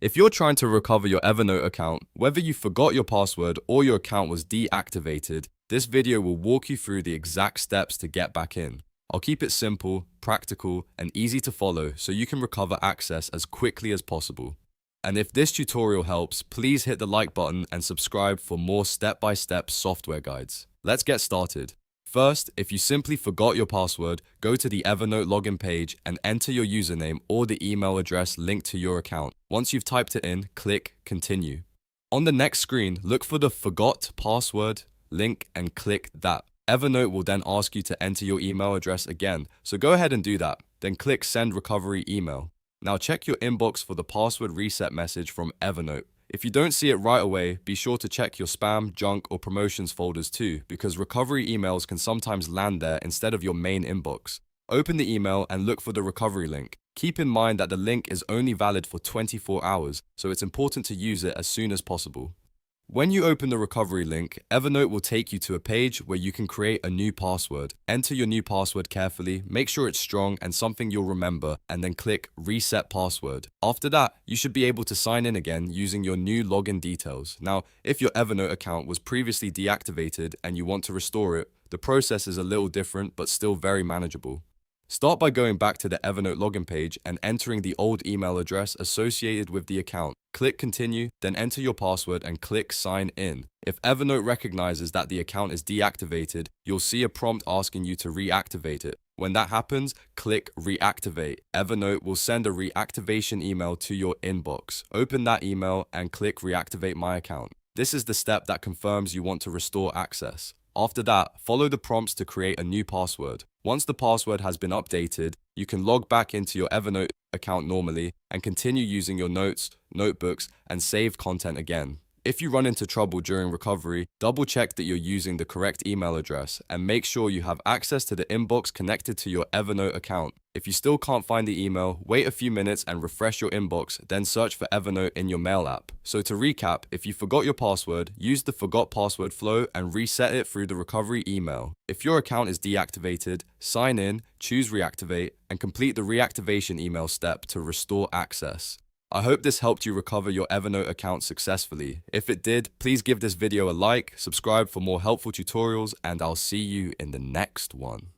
If you're trying to recover your Evernote account, whether you forgot your password or your account was deactivated, this video will walk you through the exact steps to get back in. I'll keep it simple, practical, and easy to follow so you can recover access as quickly as possible. And if this tutorial helps, please hit the like button and subscribe for more step-by-step software guides. Let's get started. First, if you simply forgot your password, go to the Evernote login page and enter your username or the email address linked to your account. Once you've typed it in, click Continue. On the next screen, look for the Forgot Password link and click that. Evernote will then ask you to enter your email address again, so go ahead and do that. Then click Send Recovery Email. Now check your inbox for the password reset message from Evernote. If you don't see it right away, be sure to check your spam, junk, or promotions folders too, because recovery emails can sometimes land there instead of your main inbox. Open the email and look for the recovery link. Keep in mind that the link is only valid for 24 hours, so it's important to use it as soon as possible. When you open the recovery link, Evernote will take you to a page where you can create a new password. Enter your new password carefully, make sure it's strong and something you'll remember, and then click Reset Password. After that, you should be able to sign in again using your new login details. Now, if your Evernote account was previously deactivated and you want to restore it, the process is a little different but still very manageable. Start by going back to the Evernote login page and entering the old email address associated with the account. Click Continue, then enter your password and click Sign In. If Evernote recognizes that the account is deactivated, you'll see a prompt asking you to reactivate it. When that happens, click Reactivate. Evernote will send a reactivation email to your inbox. Open that email and click Reactivate My Account. This is the step that confirms you want to restore access. After that, follow the prompts to create a new password. Once the password has been updated, you can log back into your Evernote account normally and continue using your notes, notebooks, and saved content again. If you run into trouble during recovery, double check that you're using the correct email address and make sure you have access to the inbox connected to your Evernote account. If you still can't find the email, wait a few minutes and refresh your inbox, then search for Evernote in your Mail app. So to recap, if you forgot your password, use the Forgot Password flow and reset it through the recovery email. If your account is deactivated, sign in, choose Reactivate, and complete the reactivation email step to restore access. I hope this helped you recover your Evernote account successfully. If it did, please give this video a like, subscribe for more helpful tutorials, and I'll see you in the next one.